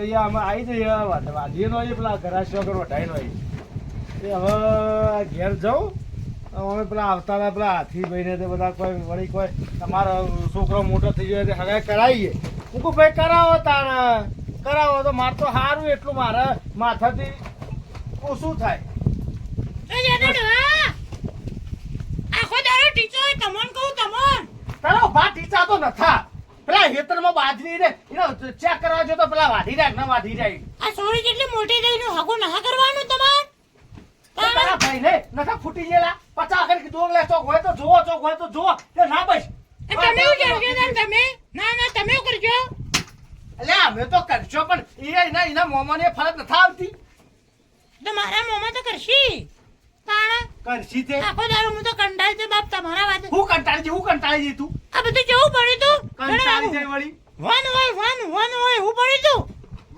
અહીંયા અમે આવી જઈએ વાઢીએ નો આવીએ પેલા ઘરાશી વગર વઢાઈ નો આવીએ એ હવે ઘેર જાઉં અમે પેલા આવતા હતા પેલા હાથીભાઈને તે બધા કોઈ વળી કોઈ તમારો છોકરો મોટો થઈ ગયો હવે કરાવીએ હું કહું ભાઈ કરાવો તાણ કરાવો તો મારે તો સારું એટલું મારે માથાથી ઓછું થાય તારો ભા ટીચા તો નથા પેલા હેતરમાં બાજરી રે એને ચેક કરવા જો તો પેલા વાઢી રાખ ના વાઢી જાય આ સોરી જેટલી મોટી થઈ નું હગો ના કરવાનું તમાર તારા ભાઈ ને નથા ફૂટી ગયેલા 50 કરી દોગ લે ચોક હોય તો જોવો ચોક હોય તો જોવો તે ના બસ તમે શું કરજો તમે ના તમે શું કરજો એટલે અમે તો કરશો પણ એના મોમાને ફરક નથા આવતી તો મારા મોમાં તો કરશી તાણા કરશી તે આખો દારૂ હું તો કંટાળી છે બાપ તમારા વાત હું કંટાળી જી તું આ બધું કેવું પડ્યું તું કંટાળી જાય વળી વન હોય હું પડ્યું તું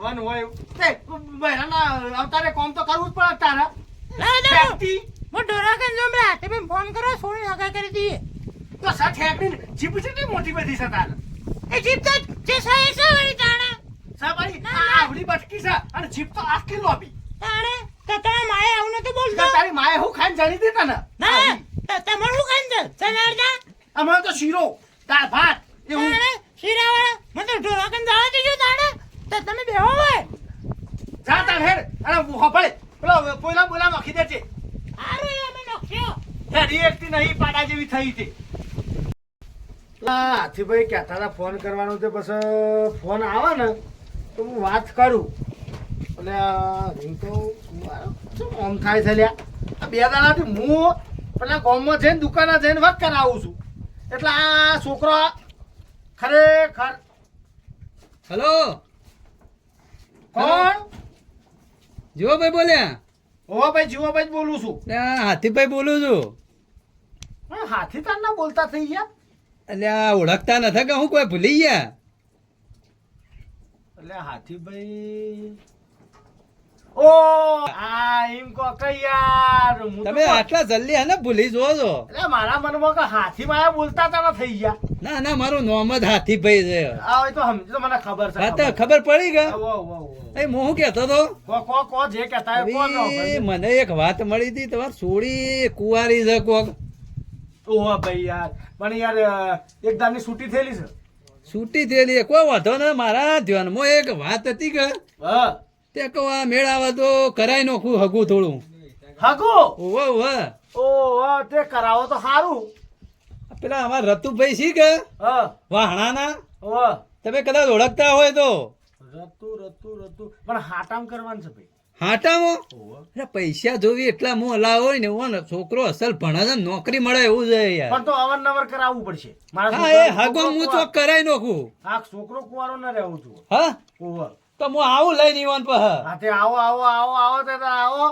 વન હોય તે બહેરાના અવતારે કોમ તો કરવું જ પડે તારા વ્યક્તિ હું ડોરા કે જોમરા તમે ફોન કરો સોની હગા કરી દઈએ તો સાથ હેકડી જીપ છે મોટી બધી છે તારા એ જીપ તો જે સાય છે વળી તાણા સાબારી આવડી બટકી છે અને જીપ તો આખી લોબી તાણે તો તમે માએ આવું નતું બોલતો તારી માએ હું ખાઈને જાણી દેતા ને ના તો તમારું શું ખાન છે સનારજા અમારે તો શીરો દાળ ભાત એવું તાણે શીરાવાળા મને તો ડોરા કે જવા દેજો તાણે તો તમે બેહો હોય જા તાર હેડ અને હોપળે પેલો પોઈલા બોલા નખી દેજે આરો અમે નખ્યો હે રિએક્ટ નહીં પાડા જેવી થઈ છે હાથીભાઈ કહેતા હતા ફોન કરવાનો તે પછી ફોન આવે ને તો હું વાત કરું એટલે રિંગ તો શું આમ થાય છે લ્યા આ બે દાડાથી હું પેલા ગામમાં જઈને દુકાને જઈને વાત કરાવું છું એટલે આ છોકરો ખરેખર હેલો કોણ જીવાભાઈ બોલ્યા ઓ ભાઈ જીવાભાઈ જ બોલું છું હાથીભાઈ બોલું છું હા, હાથી તાર ના બોલતા થઈ ગયા એટલે આ ઓળખતા નથી કે હું કોઈ ભૂલી ગયા એટલે હાથીભાઈ ઓ આ એમ કો કે યાર હું તો તમે આટલા જલ્દી હે ને ભૂલી જો છો એટલે મારા મનમાં કે હાથી માયા બોલતા તા ના થઈ ગયા ના ના મારું નામ જ હાથીભાઈ છે આ હોય તો સમજો મને ખબર છે હા તો ખબર પડી ગઈ વો વો એ હું શું કહેતો તો કો જે કહેતા હોય કો નો એ મને એક વાત મળી હતી તમારે સોડી કુંવારી છે કોક ઓહો ભાઈ યાર પણ યાર એક દાની છૂટી થયેલી છે છૂટી થયેલી કોઈ વાંધો ને મારા ધ્યાનમાં એક વાત હતી કે હા તે કહો આ મેળ આવે તો કરાઈ નાખું હગું થોડું હગો ઓવે ઓવે ઓ તે કરાવો તો સારું પેલા અમારા રતુભાઈ છે કે હા વાહણાના ઓ તમે કદાચ ઓળખતા હોય તો રતું પણ હાટામ કરવાનું છે ભાઈ હાટામાં ઓહો અરે પૈસા જોવી એટલા મોં હલા હોય ને એવો ને છોકરો અસલ ભણે છે નોકરી મળે એવું છે યાર પણ તો અવારનવાર કરાવવું પડશે હા એ હગો હું ચોક કરાઈ નાખું આ છોકરો કુવારો ન રહેવું છું હા ઓહો તો હું આવું લઈને ઈવન પહ હા તે આવો તે તો આવો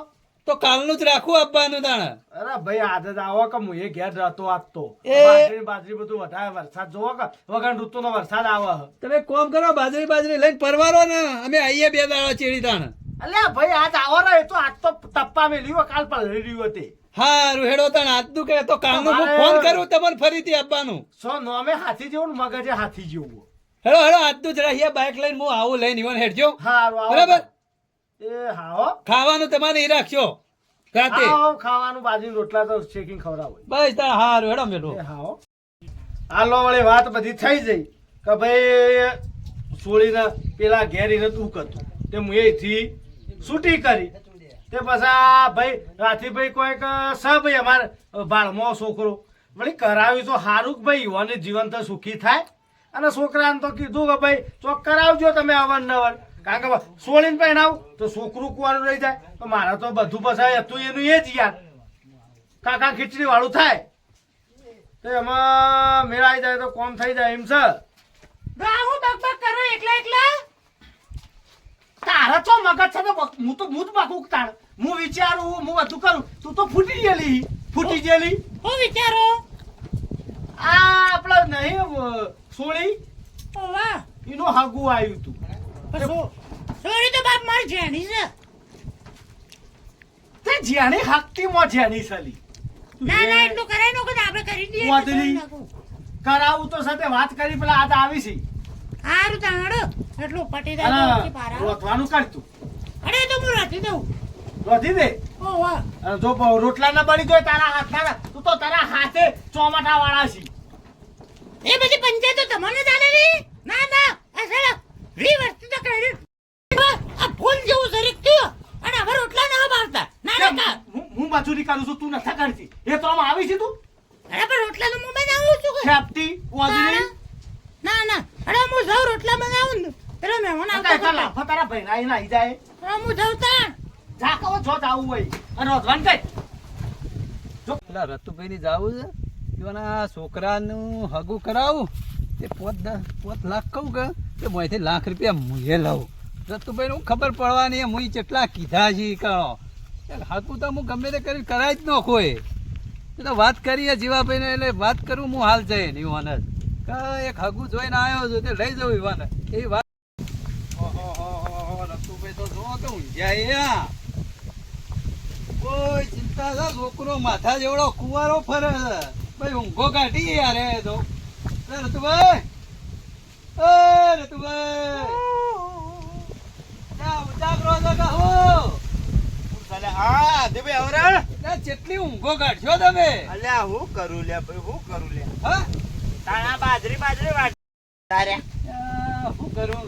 તો કાલનું જ રાખું આપવાનું તાણે અરે ભાઈ આદત આવો કે હું એ ઘેર રહેતો આપતો એ- બાજરી બધું વધારે વરસાદ જોવો કે વગર ઋતુનો વરસાદ આવે તમે કોમ કરો બાજરી લઈને પરવારો ને અમે આઈએ બે દાડા ચેડી તાણે અલ્યા ભાઈ આજ આવો ને તો આજ તો ટપ્પા મેલ્યો કાલ પલળી રહ્યો તે હારું હેડો તાણે આજનું કે તો કાલનું હું ફોન કરું તમને ફરીથી આપવાનું સો નોમે હાથી જેવું ને મગજે હાથી જેવું હેડો આજનું જ રહીએ બાઇક લઈને હું આવું લઈને ઈવન હેડજો હારું આવો બરાબર એ હાઓ ખાવાનું તમારે ઈ રાખજો રાતે આવો ખાવાનું બાજરી રોટલા તો શેકીને ખવડાવો બસ તાણ હારું હેડો મેલો એ હાઓ હાલો વળી વાત બધી થઈ જઈ કે ભાઈ સોળીને પેલા ઘેરીને દુઃખ હતું તે હું એથી છૂટી કરી તે પછી આ ભાઈ રાથીભાઈ કોઈક સ ભાઈ અમારે બાળમાં છોકરો વળી કરાવ્યું તો સારું કે ભાઈ યુવાને જીવન તો સુખી થાય અને છોકરાને તો કીધું કે ભાઈ ચોક કરાવજો તમે અવારનવાર કારણ કે સોળીને પહેણાવ તો છોકરું કુવાનું રહી જાય તો મારે તો બધું પછી હતું એનું એ જ યાર કાકા ખીચડી વાળું થાય તો એમાં મેળાઈ જાય તો કોમ થઈ જાય એમ છે ગાહુ બકબક કરો એકલા તારા ચો મગજ છે તો હું તો બાકું તાર હું વિચારું હું બધું કરું તું તો ફૂટી ગયેલી હું વિચારો આ આપણા નહીં સોળી ઓ વાહ એનું હાગું આવ્યું તું સોરી તો બાપ મારી જેણી છે તે જ્યાંની હાકતી માં જ્યાંની સલી ના એટલું કરાય નો કે આપણે કરી દઈએ વાદળી. કરાવું તો સાથે વાત કરી પેલા આજ આવી છે હારું તાણો એટલું પટી અને જાય તો પારા રોધવાનું કાઢ તું અરે તો હું રાખી દઉં રોધી દે ઓ વાહ અને જો રોટલા ના બળી ગયો તારા હાથના તું તો તારા હાથે ચોમાટા વાળા છી એ બધી પંચાયતો તમને ચાલે રી ના ના આ સાલા રિવર્સ તો કરી આ ફૂલ જેવું શરીર થયું અને હવે રોટલા ના બારતા ના ના કા હું મજૂરી કરું છું તું નથી કરતી એ તો આમ આવી છે તું અરે પણ રોટલા નું મુંબઈ આવું છું કે ખેપતી ઓજરી ના ના અરે હું જાઉં રોટલા બનાવું ને પેલો મહેમાન આવતા કાકા લાફા તારા ભાઈ ના આવી જાય હું જાઉં તાણ જા કહો છો જાવું હોય અને રોધવાનું કઈ પેલા રતુભાઈ ની જાવું છે એવાના છોકરાનું હગું કરાવું તે 5 લાખ કહું કે મોંથી લાખ રૂપિયા મુએ લઉં રતુભાઈ હું ખબર પડવાની હું કેટલા કીધા છે કરો હગું તો હું ગમે તે કરી કરાય જ ન કોઈ એ તો વાત કરીએ જીવાભાઈને એટલે વાત કરું હું હાલ જઈએ ને યુવાને એક હગું જોઈને આવ્યો છું તે લઈ જવું યુવાને એ વાત રતુભાઈ તો જો કે ઊંઝાયા કોઈ ચિંતા છે છોકરો માથા જેવડો કુવારો ફરે છે ભાઈ ઊંઘો કાઢી યાર એ તો રતુભાઈ એ રતુભાઈ ઉજાગરો છો કહો હા દેવે આવરે કેટલી ઊંઘો કાઢશો તમે અલ્યા હું કરું લે ભાઈ હું કરું લે હા તાણા બાજરી વાટ તાર્યા શું કરું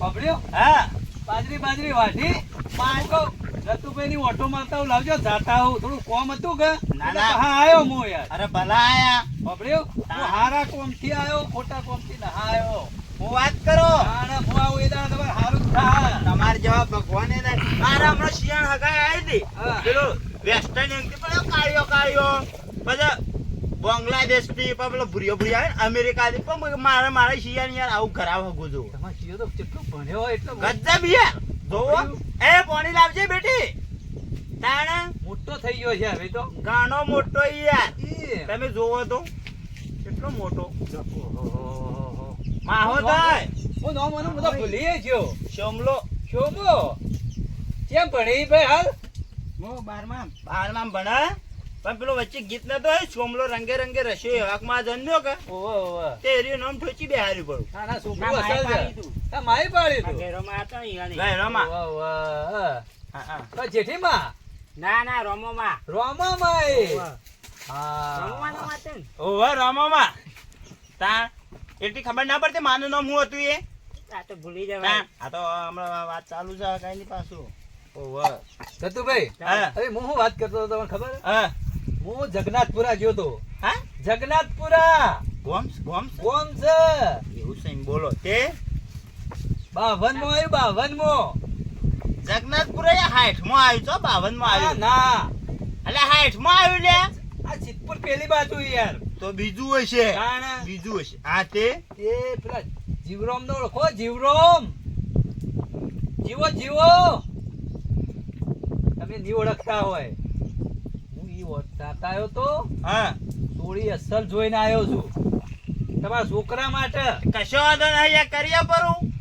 પબડ્યો હા બાજરી વાઢી હું કહું રતુભાઈ ની ઓટો મારતા હું લાવજો જાતા હું થોડું કોમ હતું કે ના, ના. હા આવ્યો હું યાર અરે ભલા આયા પબડ્યો હું હારા કોમ થી આવ્યો ખોટા કોમ થી ના આવ્યો હું વાત કરો હું આવું એ દાડા તમારે હારું જ થાય તમાર જેવા ભગવાને ને મારા હમણાં શિયાળ હગાઈ આવી હતી હા. પેલો વેસ્ટર્ન એમ પણ કાળિયો બધા બાંગ્લાદેશ થી પેલો ભૂરિયો આવે ને અમેરિકા થી પણ મારા શિયાળ યાર આવું ખરાબ હગું છું તમારે શિયો તો કેટલું ભણ્યો હોય એટલો ગજબ યાર જોવો એ પાણી લાવજે બેટી તાણા મોટો થઈ ગયો છે હવે તો ગાણો મોટો યાર ઈ. તમે જોવો તો કેટલો મોટો ઓહોહોહો. માહો થાય હું નામ મને બધા ભૂલી ગયો શોમલો શોભો કેમ ભણી ભાઈ હાલ હું બારમાં ભણે પણ પેલો વચ્ચે ગીત નતો હોય સોમલો રંગે રંગે રસ્યો હકમાં જન્મ્યો કે ઓહો ઓહો. તે એરિયો નામ ઠોચી બેહાર્યું પડું ના ના છોકરું અસલ છે આ માઈ પાડી તું ગયરોમાં ઓહો, ઓહો. હા હા તો જેઠીમાં રોમા માઈ હા ઓહો રામામાં તા એટલી ખબર ના પડતી માનું નામ હું હતું એ તા, આ તો હમણાં વાત ચાલુ છે કઈ ની પાછું ઓહો સતુભાઈ હા. અરે હું શું વાત કરતો હતો તમને ખબર હા હું જગન્નાથપુરા ગયો તો હા જગન્નાથપુરા ગોમ્સ કોમ છે એવું છે એમ બોલો તે 52 આવ્યું 52 જગન્નાથપુર એ 60 માં આવ્યું છો 52 માં આવ્યું ના એટલે 60 માં આવ્યું લે આ સિદ્ધપુર પેલી બાજુ યાર તો બીજું હશે તાણે. બીજું હશે આ તે તે પેલા જીવરોમ નો ઓળખો જીવરોમ જીવો તમે નહીં ઓળખતા હોય હું ઈ ઓળખતા આવ્યો તો હા થોડી અસલ જોઈને આવ્યો છું તમારા છોકરા માટે કશો વાંધો નહીં યાર કરીએ પરું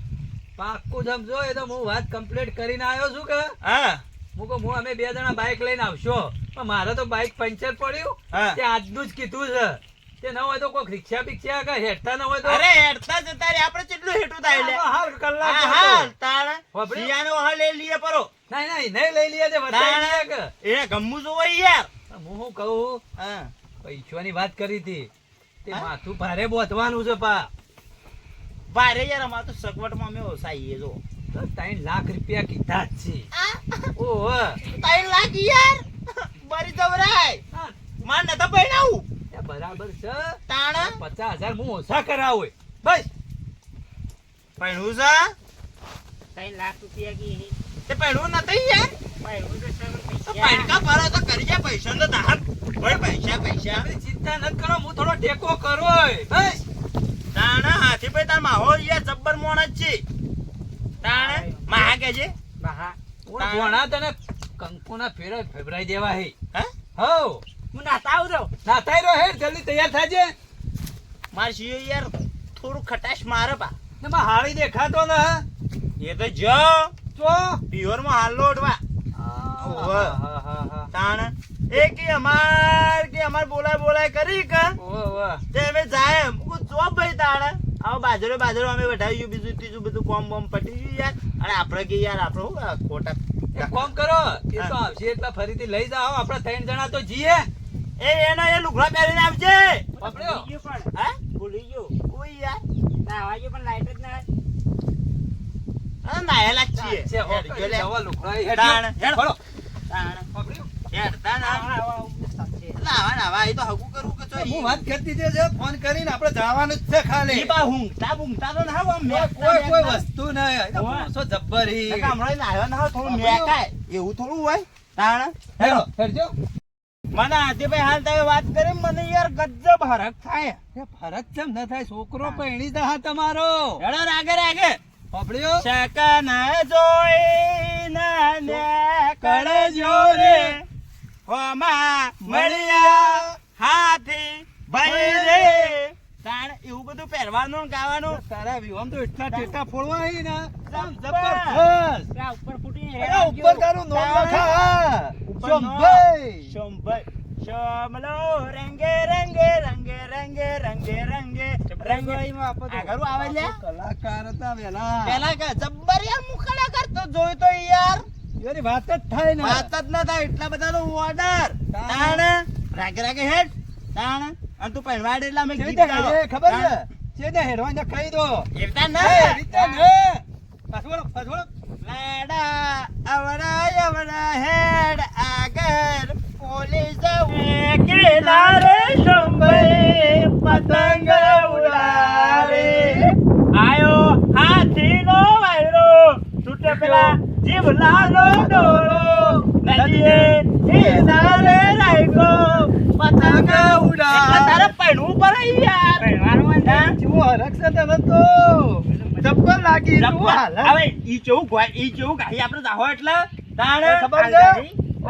પાક્કું સમજો એ તો હું વાત કમ્પ્લીટ કરીને આવ્યો છું કે હા હું કહું હું અમે 2 જણા બાઇક લઈને આવશો પણ મારે તો બાઇક પંચર પડ્યું હા. તે આજનું જ કીધું છે તે ન હોય તો કોઈ રિક્ષા બિક્ષા કે હેઠતા ન હોય તો અરે હેડતા જતા રે આપણે કેટલું હેઠું થાય લે હાલ કલાક હા હતો. હા તાણ વાપર્યું? શિયાળો હા લઈ લઈએ પરો નહીં લઈ લઈએ તે વધારી લઈએ કે એ ગમ્મુ જોવો યાર હું શું કહું હા પૈસાની વાત કરી હતી તે હા? માથું ભારે બોધવાનું છે પા ભારે યાર અમાર તો સગવટમાં અમે ઓસાઈએ જો તો 3 લાખ રૂપિયા કીધા જ છે ઓહો 3 લાખ યાર બરી જવરાય હા, માર નતો પૈણાવું એ બરાબર છે તાણ 50,000 હું ઓછા કરાવું બસ પૈણું છે 3 લાખ રૂપિયા કી તે પૈણું નથી યાર તો પૈણકા ભરો તો કરી જાય પૈસા તો દાહક ભાઈ પૈસા તમે ચિંતા ન કરો હું થોડો ટેકો કરો બસ તાણ હાથી ભાઈ તાર માહો યાર જબ્બર મોણ જ છે તાણ માહા કે છે હું ભોણા તને કંકુના ફેરે ફેવરાઈ દેવા હે હે હો હું નાતા આવું રહું નાતાઈ રહ્યો હેડ જલ્દી તૈયાર થાજે માર શિયો યાર થોડું ખટાશ મારે પા ને માં હાળી દેખાતો ને એ તો જો તો પિયોર માં હાલ લોટવા ઓહો. હા તાણ એ કે અમાર બોલાય કરી કે ઓહો તે અમે જાય મુકુ જો ભાઈ તાણ આવો બાજરો બાજરો અમે વઢાવ્યું બીજું ત્રીજું બધું કોમ બોમ પટી ગયું યાર અને આપણે કે યાર આપણે શું આ ખોટા એક કામ કરો એ તો આવશે એટલે ફરીથી લઈ જાઓ આપણે 3 જણા તો જીએ એનો એ લુગડા પહેરીને આવજે પકડ્યો હા ભૂલી ગયો કોઈ યાર હા નાયેલા જ છીએ છે હો હેડ, જો લે. જવા લુકડા હેડ તાણ, હેડ ફળો તાણ, પકડ્યો હેડ, તાણ. નાવા, નાવા, એ તો હગું કરવું કે ચોય. હું વાત કરતી હતી જે ફોન કરીને આપણે જવાનું જ છે ખાલી ઈ બા ઊંઘતા બૂંઘતા તો ના હોય, આમ કોઈ કોઈ મેકતા વસ્તુ નહીં એ તો હોય. માણસો જબ્બરી મેકતા. હમણાં નાહ્યો ના હોય, થોડું મેકાય. એવું થોડું હોય તાણ. હેડો હેડજો મને આજે ભાઈ હાલ તમે વાત કરી મને યાર ગજબ હરખ થાય એ ફરક કેમ ન થાય છોકરો પૈણી દા તમારો હેડો રાગે રાગે પકડ્યો શકન જોઈ ને કળજો રે હોમાં મળ્યા હાથી ભાઈ રે તાણ એવું બધું પહેરવાનું ને ગાવાનું તારા વિવામ તો એટલા ટેટા ફોડવા હી ને એકદમ જબરજસ્ત અરે ઉપર તારું નામ લખા શંભાઈ શંભાઈ શમલો રંગે રંગે રંગે રંગે રંગે રંગે રંગે આગળ આવે લે કલાકાર હતા વેલા પેલા કે જબ્બર યાર હું કલાકાર તો જોઈ તો યાર એની વાત જ થાય ને વાત જ ના થાય એટલા બધાનો ઓર્ડર તાણ રાગે રાગે હેડ તાણ અને તું પહેરવાડ એટલે અમે ગીત ગાઓ ખબર છે ને હેડવાને કહી દો એવતા એ ના રીતે ને પાછળ લાડા આવડા આવડા હેડ આગળ પોલીસ કિનારે શંભાઈ પતંગ ઉડારે આયો હાથીનો વાયરો તૂટે પેલા જીવલાનો દોરો નદીએ કિનારે રાખ્યો પતંગ ઉડારે તારે પડવું પડે યાર જેવો હરખ છે તને તો જબ્બર લાગી તું હાલ હવે ઈ કેવું ગાઈ આપણે જાહો એટલે તાણે ખબર છે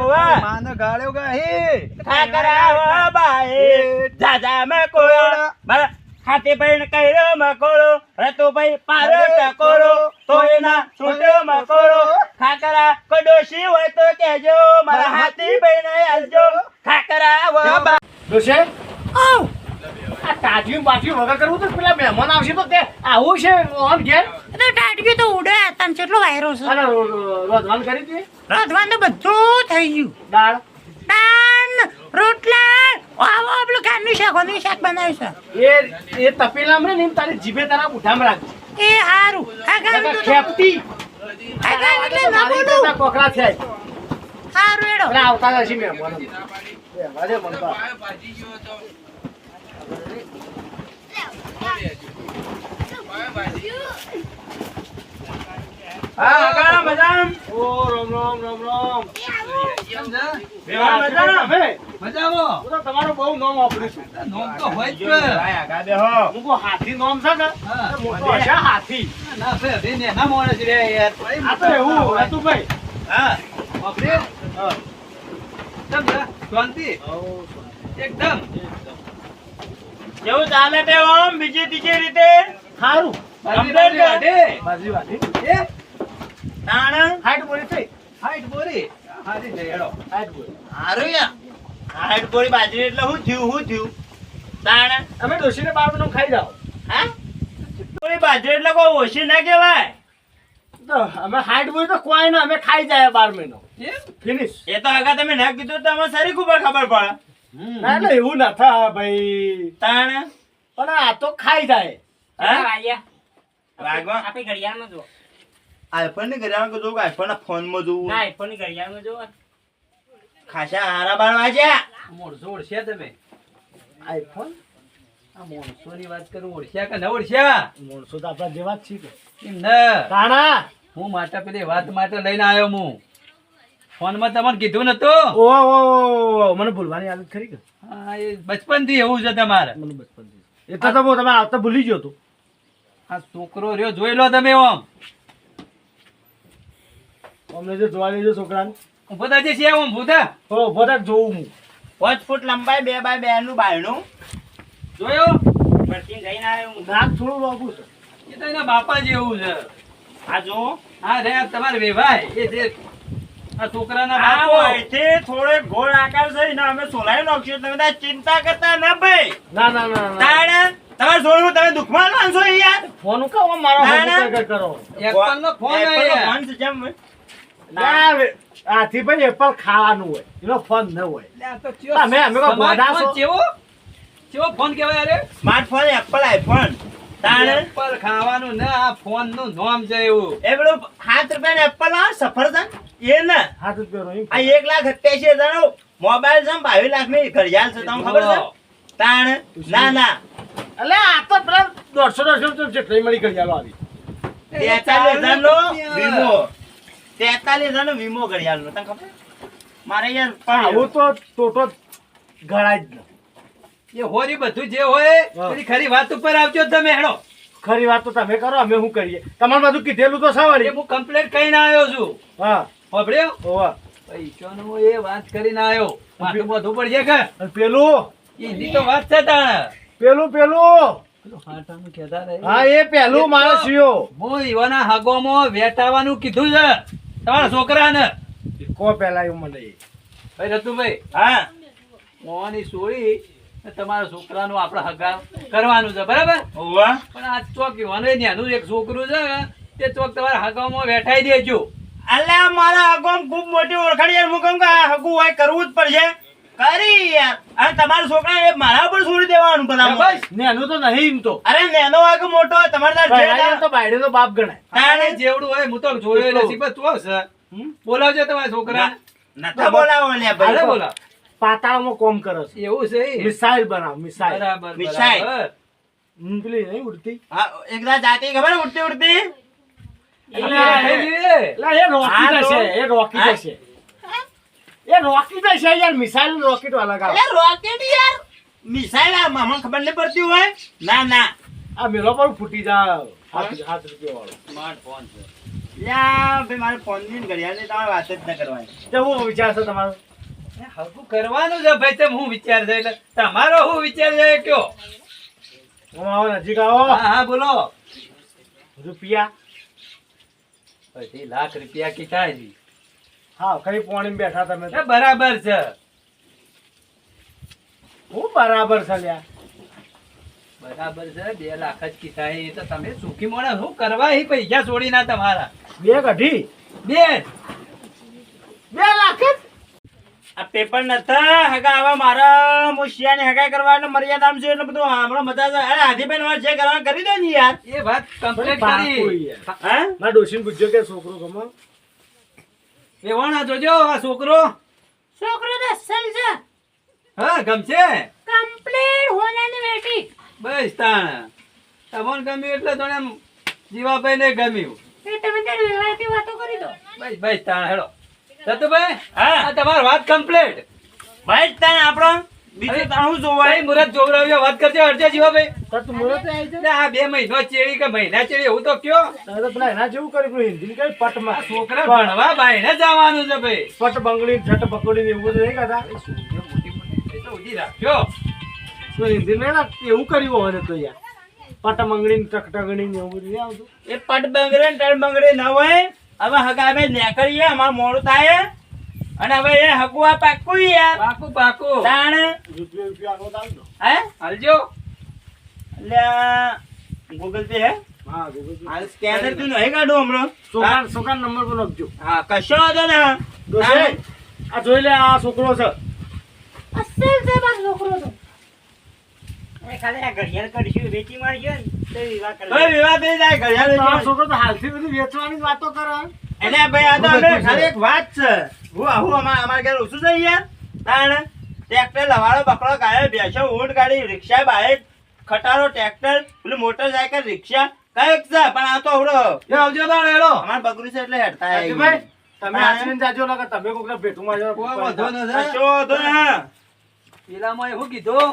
ઓવા માનો ગાળ્યો ગાહી ઠાકરા બાઈ દાદા મે કોળો મારા ખાતે પૈણ કર્યો મકોળો રતુભાઈ પારો ટકોરો તો એના છૂટ્યો મકોળો ખાકરા કડોશી હોય તો કહેજો મારા હાથી પૈણ આવજો ખાકરા વા ડોશે આ તાજ્યું બાજ્યું વગર કરવું તો પેલા મહેમાન આવશે તો તે આવું છે ઓન ઘેર ટાટકી તો ઉડે તને કેટલો વાયરો છે અને રોધવાન કરી હતી રાધવાન તો બધું થઈ ગયું દાળ દાન રોટલા આવો આપણું કાનનું શાક બનાવ્યું એ તપેલામ રે ને એમ તારી જીભે તારા બુઢામાં રાખજે છે એ હારું આ ગામ તો ખેપતી આ ગામ એટલે ના મારી બોલું કરતા કોકરા છે હારું એડો અરે આવતા નથી મહેમાન અરે મનપા હા આગળ મજામ ઓ રામ રામ રામ રામ બેવા મજામ મજામાં હું તો તમારું બહુ નામ વાપર્યું છું નોમ તો હોય જ કે ભાઈ આગળ બેહો હું કહું હાથી નામ છે ને હા. તો મોટો હશે હાથી ના બે બે ને ના માણસ રે યાર આ તો એવું રતુભાઈ હા બાપરે હા. કેમ છે શાંતિ એકદમ કેવું ચાલે તે ઓમ બીજી ત્રીજી રીતે સારું બાજરી વાઢે. બાજરી વાટી એ તાણ હાઈટ બોલી થઈ હાઈટ બોરી હારી જઈ હેડો હાઈટ બોલી હારું યા હાઈટ ગોળી બાજરી એટલે હું થયું તાણ અમે ડોશીને બારનું ખાઈ જાઓ હા ગોળી બાજરી એટલે કોઈ ઓછી ના કહેવાય તો અમે હાઈટ બોલી તો કોઈ ના અમે ખાઈ જાય 12 મહિનો એમ ફિનિશ એ તો આગળ તમે ના કીધું તો અમે સારી ખબર પડે ના એટલે એવું ના થાય ભાઈ તાણ પણ આ તો ખાઈ જાય હા વાગવા આપે ઘડિયાળમાં જો આઈફોન ની ઘડિયાળ જોઉં કે આઈફોન ના ફોન માં જોઉં ના આઈફોન ની ઘડિયાળમાં જો ખાસા હારા બાર વાગ્યા મોણસો ઓળખ્યા તમે આઈફોન આ મોણસોની વાત કરું ઓળખ્યા કે ન ઓળખ્યા માણસો તો આપણા જેવા જ છીએ એમ ન તાણા હું માટે પેલી વાત માટે લઈને આવ્યો હું ફોનમાં તમને કીધું નતું ઓ મને ભૂલવાની આદત ખરી કે હા એ બચપન થી એવું છે તમારે મને બચપનથી એટલે તો હું તમે આવતા ભૂલી ગયો તો આ છોકરો રહ્યો જોઈ લો તમે ઓમ અમને જે જોવા લેજો છોકરાને ઉભો થજે છે ઓમ ભૂતા થોડો ઉભો થાય જોઉં હું 5 ફૂટ લંબાઈ 2 બાય 2 નું બાયણું જોયો પરથી જઈને આવ્યો હું નાક થોડું લોબું છે એ તો એના બાપા જેવું છે આ જો હા રે આ તમારે વેવાય એ જે આ છોકરાના આ બાપો વયથી થોડો ગોળ આકાર છે ને અમે સોલાઈ નાખ્યો તમે તાર ચિંતા કરતા ના ભાઈ ના ના ના ના તાણ તમારે છોડવું તમે દુઃખમાં માનશો યાર ફોન કહો મારો ના, ના. હગું કરો એપલનો ફોન Apple નો આયા. ફોન છે જેમ આથી ભાઈ એપલ ખાવાનું હોય એનો ફોન ન હોય લે, આ તો ચિયો તમે અમે કોઈ સ્માર્ટ ગોડા ફોન છો? ચેવો ફોન કહેવાય અરે સ્માર્ટફોન એપલ આઈફોન તાણે એપલ ખાવાનું ને આ ફોન નું નામ છે એવું એ પેલું 7 રૂપિયાનો એપલ આવે સફરજન એ ને હાથ રૂપિયાનો એમ. આ 1,87,000 મોબાઈલ છે 22 લાખ ની ઘડિયાળ છે તમને ખબર છે તાણે ના ના એટલે આ તો પેલા 150 તો જેટલી મળી ઘડિયાળો આવી 43,000 નો વીમો 43,000 નો વીમો ઘડિયાળ નો તને ખબર મારે યાર આવું તો ટોટો ગળાય જ ન. એ હોરી બધું જે હોય હા. પેલી ખરી વાત ઉપર આવજો તમે હેડો ખરી વાત તો તમે કરો અમે શું કરીએ તમારે બધું કીધેલું તો એ સાવડી હું કમ્પ્લેટ કરીને આવ્યો છું હા સાંભળ્યો હોવા. પૈસાનું એ વાત કરીને આવ્યો માથું બધું પડશે કે અને પેલું એની તો વાત છે તાણ પેલું પેલું હાટાનું કહેતા રહે. હા એ પેલું મારો સીઓ હું ઈવાના હાગોમાં વેટાવાનું કીધું છે તમારા છોકરાને કો પેલા એવું મને ભાઈ રતુભાઈ હા મોની સોળી ને તમારા છોકરાનું આપણે હગા કરવાનું છે બરાબર ઓવા પણ આ ચોક ઈવાને ન્યાનું એક છોકરું છે ને, તે ચોક તમારા હગામાં વેઠાઈ દેજો અલ્યા મારા હગોમ ખૂબ મોટી ઓળખાણ યાર હું કહું કે આ હગું હોય કરવું જ પડશે કરી યાર અને તમારા છોકરા એ મારા ઉપર છોડી દેવાનું બધા બસ. નેનું તો નહીં એમ તો અરે નેનો હોય કે મોટો હોય તમારે તાર જે ભાઈ તો બાયડેનો બાપ ગણાય તાણે જેવડું હોય હું તો જોયો નથી બસ તો છે હમ? બોલાવજો તમારા છોકરા નતા બોલાવો લ્યા અરે ભાઈ બોલાવ પાતાળમાં કોમ કરે છે એવું છે ઈ? મિસાઇલ બનાવ મિસાઇલ બરાબર મિસાઈ. બરાબર. પેલી નહીં ઉડતી હા એકદા જાતી ખબર ઉડતી ઉડતી એટલે થઈ ગયું. એટલે એ રોકી હા તો. જશે એ રોકી હા? જશે એ રોકી જશે યાર મિસાઇલ રોકેટ અલગ આવે અરે રોકેટ યાર મિસાઈલ આ મામા ખબર નહીં પડતી હોય ના ના આ મેલો પર ફૂટી જાય હાથ રૂપિયા વાળો સ્માર્ટફોન છે. લ્યા ભાઈ મારે ફોન ની ઘડિયાળ ની તમારે વાત જ ન કરવાની કેવું વિચાર છે તમારો એ હગું કરવાનું છે ભાઈ તેમ હું વિચાર છે એટલે તમારો શું વિચાર છે એ કયો આમ આવો નજીક આવો હા હા બોલો રૂપિયા પછી લાખ રૂપિયા કીધા છે. હા કઈ પોણી બેઠા તમે એ બરાબર છે હું બરાબર છે લ્યા બરાબર છે 2 લાખ જ કીધા છે. એ તો તમે સુખી મોણા શું કરવા એ પૈસા છોડી ના તમારા બે કઢી 2 2 લાખ જ? આ પેપર નતા હગા આવા મારા મુશિયાને હગાઈ કરવાનો મર્યાદામ છે એટલે બધું હમણાં મજા છે અરે આધીબેન મારે જે કરવાનું કરી દો ને યાર એ વાત કમ્પ્લીટ બાપુ કરી યાર. હા મારા ડોશીને પૂછ્યો કે છોકરો ગમો એ વણા જોજો આ છોકરો છોકરો તો અસલ છે હા ગમશે કમ્પ્લીટ હોનાની બેટી બસ તાણ તમને ગમ્યું એટલે તો એમ જીવાભાઈ ને ગમ્યું એ તમે તારી વિવાહથી વાતો કરી દો બસ બસ તાણ હેડો રતુભાઈ હા. આ તમારી વાત કમ્પ્લીટ ભાઈ તાણ આપણો બીજું તાણ હું જોવાય ભાઈ મુરત જોવરાવ્યો વાત કરજો અડજે જીવાભાઈ તો તું મુરત આવી એટલે આ 2 મહિનો ચેડી કે મહિના ચેડી એવું તો કયો જાય તો પેલા એના જેવું કર્યું પેલું હિન્દી કઈ આ પટમાં છોકરા ભણવા બાયણે જવાનું છે ભાઈ પટ બંગડી છટ પકડી એવું બધું નહીં કરતા મોટી મોટી પૈસા ઉધી રાખ્યો તો હિન્દી નહીં લાગતી એવું કર્યું હોય તો યાર પટ મંગડી ટકટગડી ને એવું બધું નહીં આવતું એ પટ બંગડે ને ટણ બંગડે ન હોય હવે હગા અમે નેકળીએ અમાર મોડું થાય અને હવે એ હગુઆ પાકું યાર પાકું પાકું તાણ રૂપિયા આગળ આલ દો. હે હાલજો અલ્યા ગૂગલ પે હે હા Google Pay. હાલ સ્કેનર તું નહીં કાઢું હમણાં છોકરા નંબર પર લખજો હા કશો વાંધો ને ડોશી, આ જોઈ લે આ છોકરો છે અસલ છે બસ છોકરો તો ખાલી આ ઘડિયાળ કાઢીશું, વેચી મારજો ને તો વિવાહ કરી કોઈ વિવાદ નહીં થાય ઘડિયાળ તમારો વેચવા. છોકરો તો હાલથી બધી વેચવાની જ વાતો કરે એટલે ભાઈ આ તો અમે ખાલી એક વાત છે હું અમારા ઘેર ઓછું છે યાર તાણ ટ્રેક્ટર લવાડો બકડો ગાયો ભેંસો ઊંટ ગાડી રિક્ષા બાઇક ખટારો ટ્રેક્ટર પેલું મોટરસાયકલ રિક્ષા કઈક છે પણ આ તો આવડો એ આવજો તાણ હેડો અમાર બકરું છે એટલે હેડતા ભાઈ તમે હા. આચરીને જાજો ને કે તમે કોકના ભેટુમાં જાઓ. કોઈ વાંધો નથી. કશો વાંધો નહીં, હા. પેલામાં એવું કીધું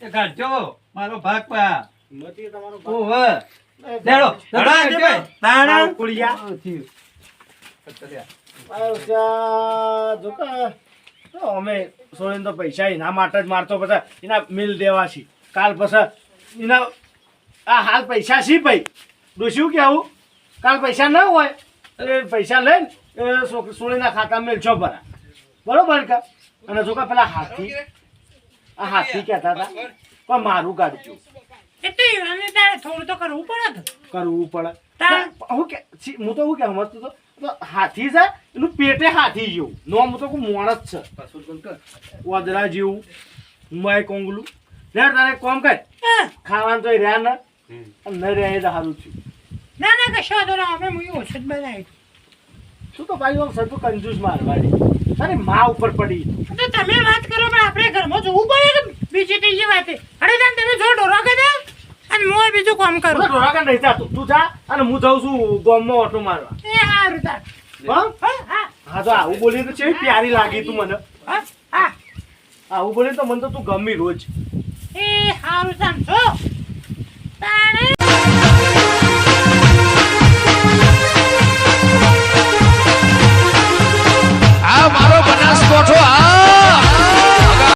કે કાઢજો મારો ભાગ પા હિંમતી તમારો ઓ હ લેડો હેડો આજે ભાઈ. તાણ ભાવ કુળિયા. થયું. આયો ત્યાં જો કે તો અમે સોળીને તો પૈસા એના માટે જ મારતો પછી એના મિલ દેવા છે કાલ પછી એના આ હાલ પૈસા છે ભાઈ ડોસ્યું કેવું કાલ પૈસા ના હોય એટલે પૈસા લઈને એ સોળીના ખાતા મેળજો ભરા બરોબર કે અને જો કે પેલા હાથી આ હાથી કહેતા હતા પણ મારું કાઢજો એ તો ઈવાને તારે થોડું તો કરવું પડે કે. કરવું પડે તાણ. હું કે હું તો હું કે સમજતો તો હાથી છે એનું પેટે હાથી જેવું નોમ તો કોઈ મોણસ છે વાદળા જેવું માય કોંગલું લે તારે કોમ કર હા. ખાવાનું તો રહ્યા ને ન રહ્યા એ તો સારું થયું ના ના કશો વાંધો ના અમે હું ઓછું જ બનાવી તું તો ભાઈ આમ સરખું કંજૂસ મારવાડી તારી માં ઉપર પડી તો તમે વાત કરો પણ આપણે ઘરમાં જોવું પડે કે બીજી ત્રીજી વાતે અરે તાન તમે જો ડોરો કે અને હું બીજું કામ હું કરું તો ઢોરાકા નહીં જાતો તું જા અને હું જાઉં છું ગામમાં ઓટો મારવા એ હારું તાર હા હા હા હા તો આવું બોલી તો છે પ્યારી લાગી તું મને હા હા આવું બોલી તો મને તો તું ગમી રોજ એ હારું તાન જો તાણે